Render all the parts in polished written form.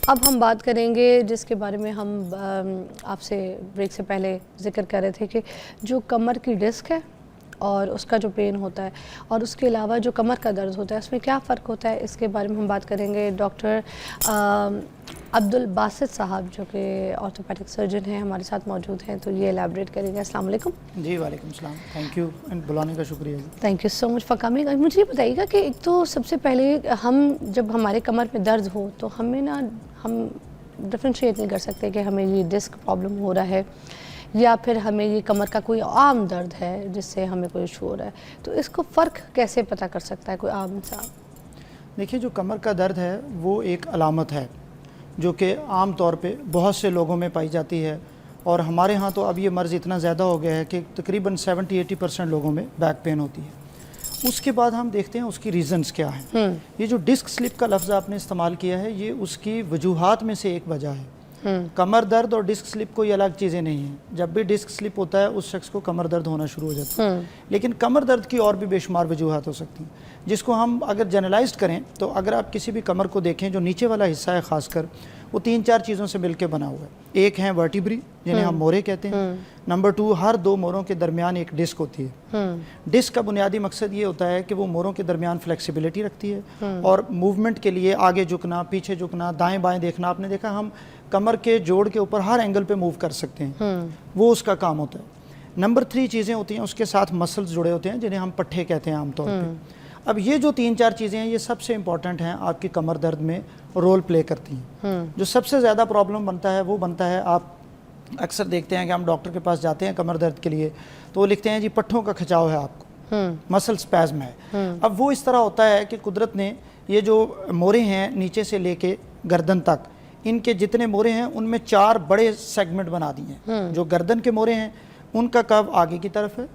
اب ہم بات کریں گے جس کے بارے میں ہم آپ سے بریک سے پہلے ذکر کر رہے تھے کہ جو کمر کی ڈسک ہے اور اس کا جو پین ہوتا ہے اور اس کے علاوہ جو کمر کا درد ہوتا ہے اس میں کیا فرق ہوتا ہے، اس کے بارے میں ہم بات کریں گے۔ ڈاکٹر عبدالباسط صاحب جو کہ آرتھوپیڈک سرجن ہیں ہمارے ساتھ موجود ہیں، تو یہ ایلیبریٹ کریں گے۔ السلام علیکم۔ جی وعلیکم السلام، تھینک یو بلانے کا شکریہ۔ Thank you so much for coming. مجھے یہ بتائیے گا کہ ایک تو سب سے پہلے جب ہمارے کمر میں درد ہو تو ہم ڈفرینشیٹ نہیں کر سکتے کہ ہمیں یہ ڈسک پرابلم ہو رہا ہے یا پھر ہمیں یہ کمر کا کوئی عام درد ہے جس سے ہمیں کوئی ایشو ہو رہا ہے، تو اس کو فرق کیسے پتہ کر سکتا ہے کوئی عام انسان؟ دیکھیے، جو کمر کا درد ہے وہ ایک علامت ہے جو کہ عام طور پہ بہت سے لوگوں میں پائی جاتی ہے، اور ہمارے ہاں تو اب یہ مرض اتنا زیادہ ہو گیا ہے کہ تقریباً 70-80% لوگوں میں بیک پین ہوتی ہے۔ اس کے بعد ہم دیکھتے ہیں اس کی ریزنز کیا ہیں۔ یہ جو ڈسک سلپ کا لفظ آپ نے استعمال کیا ہے، یہ اس کی وجوہات میں سے ایک وجہ ہے۔ کمر درد اور ڈسک سلپ کوئی الگ چیزیں نہیں ہیں۔ جب بھی ڈسک سلپ ہوتا ہے اس شخص کو کمر درد ہونا شروع ہو جاتا ہے، لیکن کمر درد کی اور بھی بے شمار وجوہات ہو سکتی ہیں، جس کو ہم اگر جنرلائزڈ کریں تو اگر آپ کسی بھی کمر کو دیکھیں، جو نیچے والا حصہ ہے خاص کر، وہ 3-4 چیزوں سے مل کے بنا ہوا ہے۔ ایک ہیں ورٹیبری جنہیں ہم مورے کہتے ہیں۔ نمبر 2، ہر 2 موروں کے درمیان ایک ڈسک ہوتی ہے۔ ڈسک کا بنیادی مقصد یہ ہوتا ہے کہ وہ موروں کے درمیان فلیکسیبلٹی رکھتی ہے اور موومنٹ کے لیے آگے جھکنا، پیچھے جھکنا، دائیں بائیں دیکھنا۔ آپ نے دیکھا ہم کمر کے جوڑ کے اوپر ہر اینگل پہ موو کر سکتے ہیں، وہ اس کا کام ہوتا ہے۔ نمبر 3 چیزیں ہوتی ہیں، اس کے ساتھ مسلز جڑے ہوتے ہیں جنہیں ہم پٹھے کہتے ہیں عام طور پہ۔ اب یہ جو 3-4 چیزیں ہیں، یہ سب سے امپورٹنٹ ہیں، آپ کی کمر درد میں رول پلے کرتی ہیں۔ جو سب سے زیادہ پرابلم بنتا ہے وہ بنتا ہے، آپ اکثر دیکھتے ہیں کہ ہم ڈاکٹر کے پاس جاتے ہیں کمر درد کے لیے تو وہ لکھتے ہیں جی پٹھوں کا کھچاؤ ہے، آپ کو مسل سپیزم ہے۔ اب وہ اس طرح ہوتا ہے کہ قدرت نے یہ جو مورے ہیں نیچے سے لے کے گردن تک، ان کے جتنے مورے ہیں ان میں 4 بڑے سیگمنٹ بنا دیے ہیں۔ جو گردن کے مورے ہیں ان کا کرو آگے کی طرف ہے،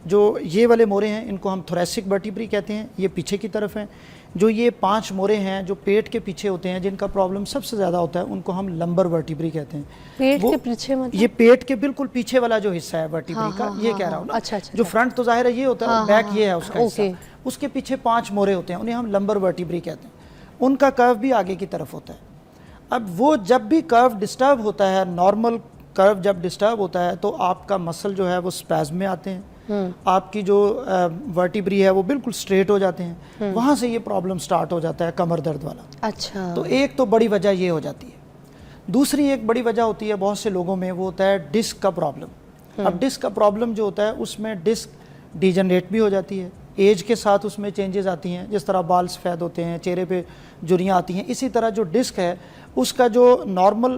جو یہ والے مورے ہیں ان کو ہم تھوریسک ورٹیبری کہتے ہیں، یہ پیچھے کی طرف ہیں۔ جو یہ 5 مورے ہیں جو پیٹ کے پیچھے ہوتے ہیں، جن کا پرابلم سب سے زیادہ ہوتا ہے، ان کو ہم لمبر ورٹیبری کہتے ہیں۔ پیٹ کے پیچھے مطلب؟ یہ پیٹ کے بالکل پیچھے والا جو حصہ ہے ورٹیبری کا، یہ کہہ رہا ہوں نا۔ جو فرنٹ تو ظاہر ہے یہ ہوتا ہے، بیک یہ ہے اس کا حصہ، اس کے پیچھے 5 مورے ہوتے ہیں، انہیں ہم لمبر ورٹیبری کہتے ہیں۔ ان کا کرو بھی آگے کی طرف ہوتا ہے۔ اب وہ جب بھی کرو ڈسٹرب ہوتا ہے، نارمل کرو جب ڈسٹرب ہوتا ہے تو آپ کا مسل جو ہے وہ سپیزم میں آتے ہیں، آپ کی جو ورٹیبری ہے وہ بالکل سٹریٹ ہو جاتے ہیں، وہاں سے یہ پرابلم سٹارٹ ہو جاتا ہے کمر درد والا۔ اچھا، تو ایک تو بڑی وجہ یہ ہو جاتی ہے۔ دوسری ایک بڑی وجہ ہوتی ہے بہت سے لوگوں میں، وہ ہوتا ہے ڈسک کا پرابلم۔ اب ڈسک کا پرابلم جو ہوتا ہے اس میں ڈسک ڈیجنریٹ بھی ہو جاتی ہے، ایج کے ساتھ اس میں چینجز آتی ہیں، جس طرح بال سفید ہوتے ہیں، چہرے پہ جھریاں آتی ہیں، اسی طرح جو ڈسک ہے اس کا جو نارمل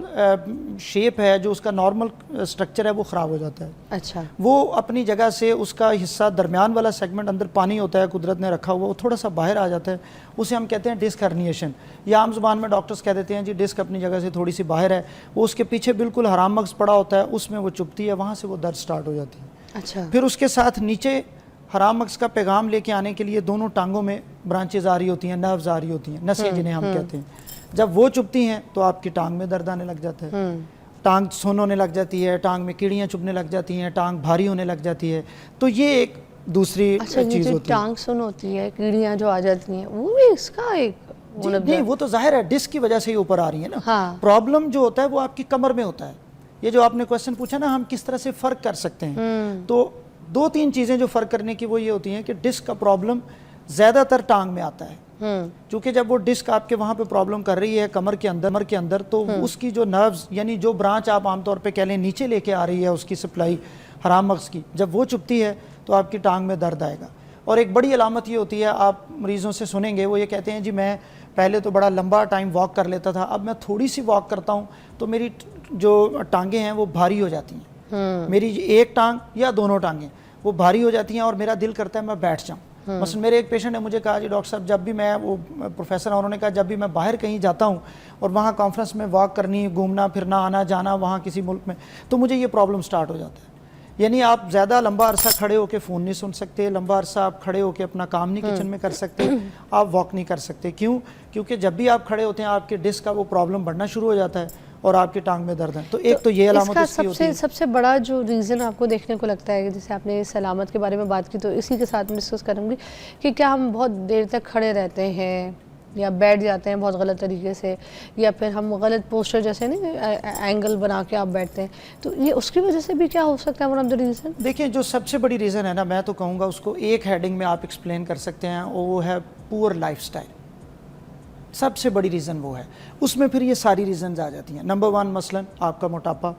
شیپ ہے، جو اس کا نارمل سٹرکچر ہے، وہ خراب ہو جاتا ہے۔ اچھا، وہ اپنی جگہ سے اس کا حصہ درمیان والا سیگمنٹ اندر پانی ہوتا ہے قدرت نے رکھا ہوا، وہ تھوڑا سا باہر آ جاتا ہے، اسے ہم کہتے ہیں ڈسک ہرنیشن، یا عام زبان میں ڈاکٹرز کہہ دیتے ہیں جی ڈسک اپنی جگہ سے تھوڑی سی باہر ہے، وہ اس کے پیچھے بالکل حرام مغز پڑا ہوتا ہے، اس میں وہ چبھتی ہے، وہاں سے وہ درد سٹارٹ ہو جاتی ہے۔ اچھا، پھر اس کے ساتھ نیچے حرام مغز کا پیغام لے کے آنے کے لیے دونوں ٹانگوں میں برانچز آ رہی ہوتی ہیں، نروز آ رہی ہوتی ہیں، نسیں جنہیں ہم کہتے ہیں۔ جب وہ چبھتی ہیں تو آپ کی ٹانگ میں درد آنے لگ جاتا ہے، ٹانگ سن ہونے لگ جاتی ہے، ٹانگ میں کیڑیاں چبھنے لگ جاتی ہیں، ٹانگ بھاری ہونے لگ جاتی ہے۔ تو یہ ایک دوسری چیز ہوتی ہے۔ ٹانگ سن ہوتی ہے، کیڑیاں جو آ جاتی ہیں، وہ بھی اس کا ایک نہیں، وہ تو ظاہر ہے ڈسک کی وجہ سے ہی اوپر آ رہی ہے نا۔ پرابلم جو ہوتا ہے وہ آپ کی کمر میں ہوتا ہے۔ یہ جو آپ نے کویسچن پوچھا نا ہم کس طرح سے فرق کر سکتے ہیں، تو 2-3 چیزیں جو فرق کرنے کی وہ یہ ہوتی ہیں کہ ڈسک کا پرابلم زیادہ تر ٹانگ میں آتا ہے، چونکہ جب وہ ڈسک آپ کے وہاں پہ پرابلم کر رہی ہے کمر کے اندر تو اس کی جو نروز یعنی جو برانچ آپ عام طور پہ کہہ لیں نیچے لے کے آ رہی ہے اس کی سپلائی حرام مغز کی، جب وہ چبھتی ہے تو آپ کی ٹانگ میں درد آئے گا۔ اور ایک بڑی علامت یہ ہوتی ہے، آپ مریضوں سے سنیں گے وہ یہ کہتے ہیں جی میں پہلے تو بڑا لمبا ٹائم واک کر لیتا تھا، اب میں تھوڑی سی واک کرتا ہوں تو میری جو ٹانگیں ہیں وہ بھاری ہو جاتی ہیں، میری ایک ٹانگ یا دونوں ٹانگیں وہ بھاری ہو جاتی ہیں اور میرا دل کرتا ہے میں بیٹھ جاؤں۔ مثلا میرے ایک پیشنٹ نے مجھے کہا جی ڈاکٹر صاحب جب بھی میں وہ پروفیسر ہیں، انہوں نے کہا جب بھی میں باہر کہیں جاتا ہوں اور وہاں کانفرنس میں واک کرنی، گھومنا پھرنا، آنا جانا وہاں کسی ملک میں، تو مجھے یہ پرابلم سٹارٹ ہو جاتا ہے۔ یعنی آپ زیادہ لمبا عرصہ کھڑے ہو کے فون نہیں سن سکتے، لمبا عرصہ آپ کھڑے ہو کے اپنا کام نہیں کچن میں کر سکتے، آپ واک نہیں کر سکتے۔ کیوں؟ کیونکہ جب بھی آپ کھڑے ہوتے ہیں آپ کے ڈسک کا وہ پرابلم بڑھنا شروع ہو جاتا ہے اور آپ کی ٹانگ میں درد ہے۔ تو ایک تو یہ علامت اس کی ہوتی ہے۔ سب سے بڑا جو ریزن آپ کو دیکھنے کو لگتا ہے، جیسے آپ نے اس علامت کے بارے میں بات کی تو اسی کے ساتھ میں ڈسکس کروں گی کہ کیا ہم بہت دیر تک کھڑے رہتے ہیں یا بیٹھ جاتے ہیں بہت غلط طریقے سے, یا پھر ہم غلط پوسچر جیسے اینگل بنا کے آپ بیٹھتے ہیں, تو یہ اس کی وجہ سے بھی کیا ہو سکتا ہے ون آف دا ریزن؟ دیکھیں جو سب سے بڑی ریزن ہے نا, میں تو کہوں گا اس کو ایک ہیڈنگ میں آپ ایکسپلین کر سکتے ہیں, وہ ہے پور لائف سٹائل. سب سے بڑی ریزن وہ ہے. اس میں پھر یہ ساری ریزنز آ جاتی ہیں. نمبر 1 مثلاً آپ کا موٹاپا.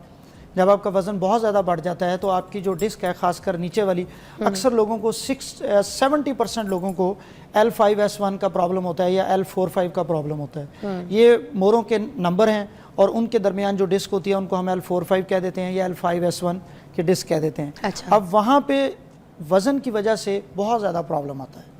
جب آپ کا وزن بہت زیادہ بڑھ جاتا ہے تو آپ کی جو ڈسک ہے خاص کر نیچے والی, اکثر لوگوں کو 70% لوگوں کو L5S1 کا پرابلم ہوتا ہے یا L45 کا پرابلم ہوتا ہے. یہ موروں کے نمبر ہیں اور ان کے درمیان جو ڈسک ہوتی ہے ان کو ہم L45 کہہ دیتے ہیں یا L5S1 کے ڈسک کہہ دیتے ہیں. اب وہاں پہ وزن کی وجہ سے بہت زیادہ پرابلم آتا ہے.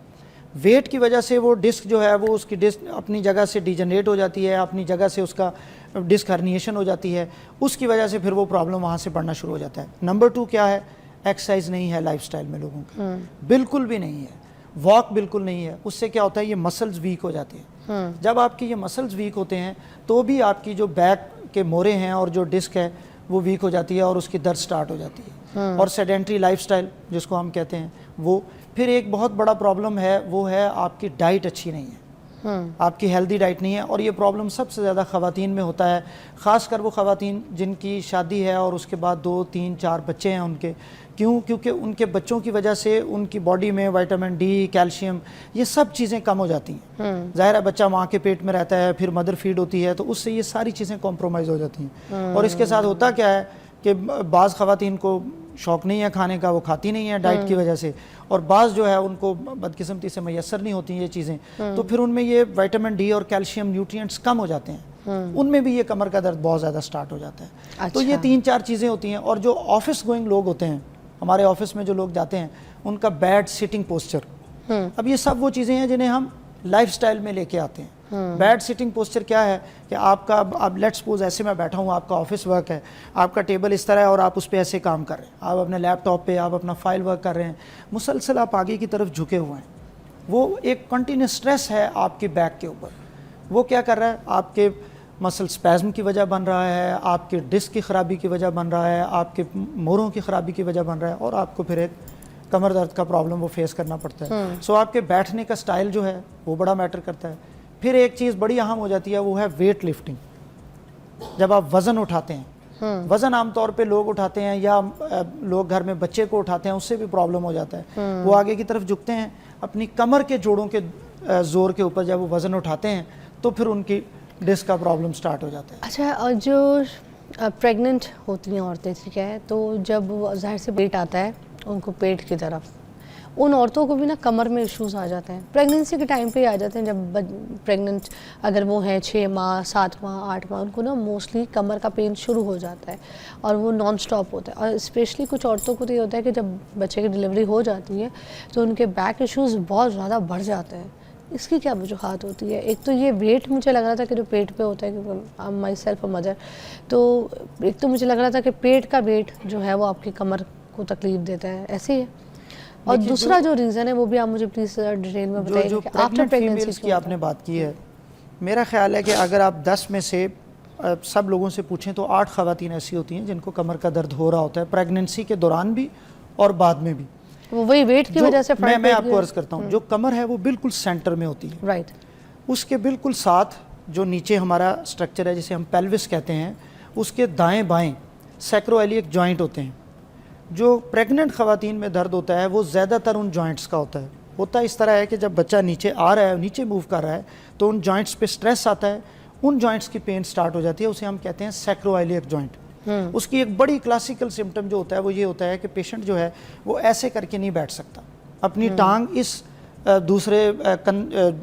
ویٹ کی وجہ سے وہ ڈسک جو ہے وہ اس کی ڈسک اپنی جگہ سے ڈیجنریٹ ہو جاتی ہے, اپنی جگہ سے اس کا ڈسک ہرنیشن ہو جاتی ہے, اس کی وجہ سے پھر وہ پرابلم وہاں سے بڑھنا شروع ہو جاتا ہے. نمبر 2 کیا ہے, ایکسرسائز نہیں ہے لائف سٹائل میں لوگوں کی, بالکل بھی نہیں ہے. واک بالکل نہیں ہے. اس سے کیا ہوتا ہے, یہ مسلز ویک ہو جاتے ہیں. جب آپ کی یہ مسلز ویک ہوتے ہیں تو بھی آپ کی جو بیک کے مورے ہیں اور جو ڈسک ہے وہ ویک ہو جاتی ہے اور اس کی درد سٹارٹ ہو جاتی ہے. اور سیڈنٹری لائف سٹائل جس کو ہم کہتے ہیں وہ. پھر ایک بہت بڑا پرابلم ہے, وہ ہے آپ کی ڈائٹ اچھی نہیں ہے, آپ کی ہیلدی ڈائٹ نہیں ہے. اور یہ پرابلم سب سے زیادہ خواتین میں ہوتا ہے, خاص کر وہ خواتین جن کی شادی ہے اور اس کے بعد 2 3 4 بچے ہیں ان کے. کیونکہ ان کے بچوں کی وجہ سے ان کی باڈی میں وٹامن ڈی, کیلشیم, یہ سب چیزیں کم ہو جاتی ہیں. ظاہر ہے بچہ ماں کے پیٹ میں رہتا ہے, پھر مدر فیڈ ہوتی ہے, تو اس سے یہ ساری چیزیں کمپرومائز ہو جاتی ہیں. اور اس کے ساتھ ہوتا کیا ہے کہ بعض خواتین کو شوق نہیں ہے کھانے کا, وہ کھاتی نہیں ہے ڈائٹ کی وجہ سے, اور بعض جو ہے ان کو بدقسمتی سے میسر نہیں ہوتی یہ چیزیں, تو پھر ان میں یہ وٹامن ڈی اور کیلشیم نیوٹرینٹس کم ہو جاتے ہیں, ان میں بھی یہ کمر کا درد بہت زیادہ سٹارٹ ہو جاتا ہے. تو یہ 3-4 چیزیں ہوتی ہیں. اور جو آفس گوئنگ لوگ ہوتے ہیں, ہمارے آفس میں جو لوگ جاتے ہیں, ان کا بیڈ سٹنگ پوسچر, اب یہ سب وہ چیزیں ہیں جنہیں ہم لائف سٹائل میں لے کے آتے ہیں. بیڈ سٹنگ پوسچر کیا ہے کہ آپ کا, اب لیٹ سپوز ایسے میں بیٹھا ہوں, آپ کا آفس ورک ہے, آپ کا ٹیبل اس طرح ہے اور آپ اس پہ ایسے کام کر رہے ہیں, آپ اپنے لیپ ٹاپ پہ آپ اپنا فائل ورک کر رہے ہیں, مسلسل آپ آگے کی طرف جھکے ہوئے ہیں. وہ ایک کنٹینیوس سٹریس ہے آپ کے بیک کے اوپر. وہ کیا کر رہا ہے, آپ کے مسل سپیزم کی وجہ بن رہا ہے, آپ کے ڈسک کی خرابی کی وجہ بن رہا ہے, آپ کے موروں کی خرابی کی وجہ بن رہا ہے, اور آپ کو پھر ایک کمر درد کا پرابلم وہ فیس کرنا پڑتا ہے. سو آپ کے بیٹھنے کا سٹائل جو ہے وہ بڑا میٹر کرتا ہے. پھر ایک چیز بڑی اہم ہو جاتی ہے, وہ ہے ویٹ لفٹنگ. جب آپ وزن اٹھاتے ہیں, وزن عام طور پہ لوگ اٹھاتے ہیں یا لوگ گھر میں بچے کو اٹھاتے ہیں, اس سے بھی پرابلم ہو جاتا ہے. وہ آگے کی طرف جھکتے ہیں اپنی کمر کے جوڑوں کے زور کے اوپر, جب وہ وزن اٹھاتے ہیں تو پھر ان کی ڈسک کا پرابلم سٹارٹ ہو جاتا ہے. اچھا, اور جو پریگننٹ ہوتی ہیں عورتیں, ٹھیک ہے, تو جب ظاہر سے پیٹ آتا ہے ان کو پیٹ کی طرف, ان عورتوں کو بھی نا کمر میں ایشوز آ جاتے ہیں. پریگننسی کے ٹائم پہ آ جاتے ہیں, جب پریگننٹ اگر وہ ہیں 6 ماہ 7 ماہ 8 ماہ, ان کو نا موسٹلی کمر کا پین شروع ہو جاتا ہے اور وہ نان سٹاپ ہوتا ہے. اور اسپیشلی کچھ عورتوں کو تو یہ ہوتا ہے کہ جب بچے کی ڈلیوری ہو جاتی ہے تو ان کے بیک ایشوز بہت زیادہ بڑھ جاتے ہیں. اس کی کیا وجوہات ہوتی ہے؟ ایک تو یہ ویٹ مجھے لگ رہا تھا کہ جو پیٹ پہ ہوتا ہے, کیونکہ مائی سیلف اے مدر, تو ایک تو مجھے لگ رہا تھا کہ پیٹ کا ویٹ جو ہے وہ آپ کی کمر کو تکلیف دیتا ہے, ایسے ہی ہے. اور دوسرا جو ریزن ہے وہ بھی آپ مجھے پلیز ڈیٹیل میں بتائیے. جو پریگننٹ فیمیلز کی آپ نے بات کی ہے, میرا خیال ہے کہ اگر آپ 10 میں سے سب لوگوں سے پوچھیں تو 8 خواتین ایسی ہوتی ہیں جن کو کمر کا درد ہو رہا ہوتا ہے, پریگننسی کے دوران بھی اور بعد میں بھی. وہی ویٹ کی وجہ سے میں آپ کو عرض کرتا ہوں, جو کمر ہے وہ بالکل سینٹر میں ہوتی ہے, رائٹ, اس کے بالکل ساتھ جو نیچے ہمارا سٹرکچر ہے جسے ہم پیلوس کہتے ہیں, اس کے دائیں بائیں سیکرویلیک جوائنٹ ہوتے ہیں. جو پریگننٹ خواتین میں درد ہوتا ہے وہ زیادہ تر ان جوائنٹس کا ہوتا ہے. ہوتا اس طرح ہے کہ جب بچہ نیچے آ رہا ہے, نیچے موو کر رہا ہے, تو ان جوائنٹس پہ سٹریس آتا ہے, ان جوائنٹس کی پین سٹارٹ ہو جاتی ہے, اسے ہم کہتے ہیں سیکرویلیک جوائنٹ. اس کی ایک بڑی کلاسیکل سمٹم جو ہوتا ہے وہ یہ ہوتا ہے کہ پیشنٹ جو ہے وہ ایسے کر کے نہیں بیٹھ سکتا, اپنی ٹانگ اس دوسرے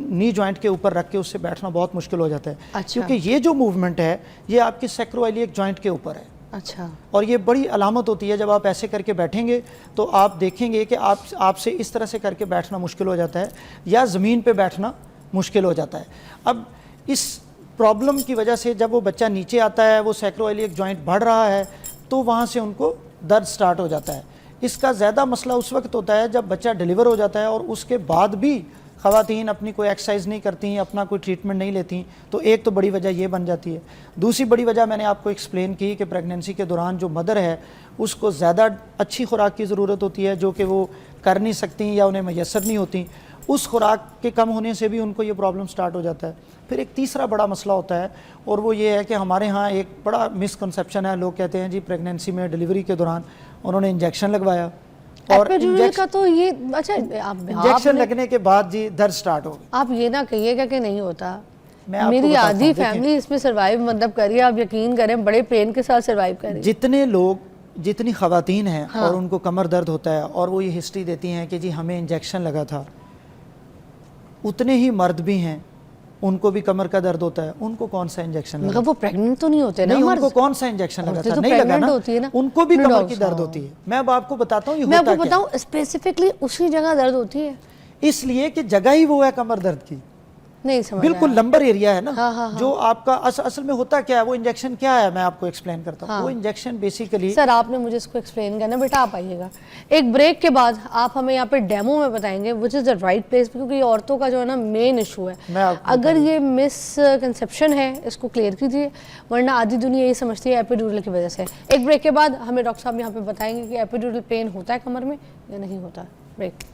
نی جوائنٹ کے اوپر رکھ کے اس سے بیٹھنا بہت مشکل ہو جاتا ہے. کیونکہ یہ جو موومنٹ ہے یہ آپ کی سیکرویلیک جوائنٹ کے اوپر ہے. اچھا, اور یہ بڑی علامت ہوتی ہے, جب آپ ایسے کر کے بیٹھیں گے تو آپ دیکھیں گے کہ آپ سے اس طرح سے کر کے بیٹھنا مشکل ہو جاتا ہے یا زمین پہ بیٹھنا مشکل ہو جاتا ہے. اب اس پرابلم کی وجہ سے جب وہ بچہ نیچے آتا ہے, وہ سیکرویلیک جوائنٹ بڑھ رہا ہے, تو وہاں سے ان کو درد سٹارٹ ہو جاتا ہے. اس کا زیادہ مسئلہ اس وقت ہوتا ہے جب بچہ ڈیلیور ہو جاتا ہے اور اس کے بعد بھی خواتین اپنی کوئی ایکسرسائز نہیں کرتی, اپنا کوئی ٹریٹمنٹ نہیں لیتی. تو ایک تو بڑی وجہ یہ بن جاتی ہے. دوسری بڑی وجہ میں نے آپ کو ایکسپلین کی کہ پریگننسی کے دوران جو مدر ہے اس کو زیادہ اچھی خوراک کی ضرورت ہوتی ہے جو کہ وہ کر نہیں سکتی یا انہیں میسر نہیں ہوتی, اس خوراک کے کم ہونے سے بھی ان کو یہ پرابلم سٹارٹ ہو جاتا ہے. پھر ایک تیسرا بڑا مسئلہ ہوتا ہے اور وہ یہ ہے کہ ہمارے ہاں ایک بڑا مسکنسیپشن ہے. لوگ کہتے ہیں جی پریگنینسی میں ڈیلیوری کے دوران انہوں نے انجیکشن لگوایا اور ایپیڈورل کا تو یہ اچھا انجیکشن لگنے کے بعد جی درد سٹارٹ ہو گئی. آپ یہ نہ کہیے گا کہ نہیں ہوتا. میں آپ کو میری بتاتا آدھی ہوں، فیملی اس میں سروائیو مطلب کریے, آپ یقین کریں بڑے پین کے ساتھ سروائیو کریں. جتنے لوگ جتنی خواتین ہیں اور ان کو کمر درد ہوتا ہے اور وہ یہ ہسٹری دیتی ہیں کہ جی ہمیں انجیکشن لگا تھا, اتنے ہی مرد بھی ہیں ان کو بھی کمر کا درد ہوتا ہے. ان کو کون سا انجیکشن لگا؟ مگر وہ پریگننٹ تو نہیں ہوتے نا. نہیں, ان کو کون سا انجیکشن لگا تھا؟ نہیں لگا نا, ان کو بھی کمر کی درد ہوتی ہے. میں اب آپ کو بتاتا ہوں یہ میں آپ ہوتا کو کیا بتاؤں اسپیسیفکلی اسی جگہ درد ہوتی ہے. اس لیے کہ جگہ ہی وہ ہے کمر درد کی, نہیں سمجھ بالکل لمبر ایریا ہے نا جو آپ کا اصل میں ہوتا کیا ہے. وہ انجیکشن کیا ہے میں آپ کو ایکسپلین کرتا ہوں. وہ انجیکشن بیسیکلی سر آپ نے مجھے اس کو ایکسپلین کرنا, بیٹا آپ آئیے گا ایک بریک کے بعد, آپ ہمیں یہاں پہ ڈیمو میں بتائیں گے وچ از دا رائٹ پلیس, کیونکہ یہ عورتوں کا جو ہے نا مین ایشو ہے. اگر یہ مس کنسیپشن ہے اس کو کلیئر کیجیے, ورنہ آدھی دنیا یہی سمجھتی ہے ایپیڈورل کی وجہ سے. ایک بریک کے بعد ہمیں ڈاکٹر صاحب یہاں پہ بتائیں گے کہ ایپیڈورل پین ہوتا ہے کمر میں یا نہیں ہوتا. بریک.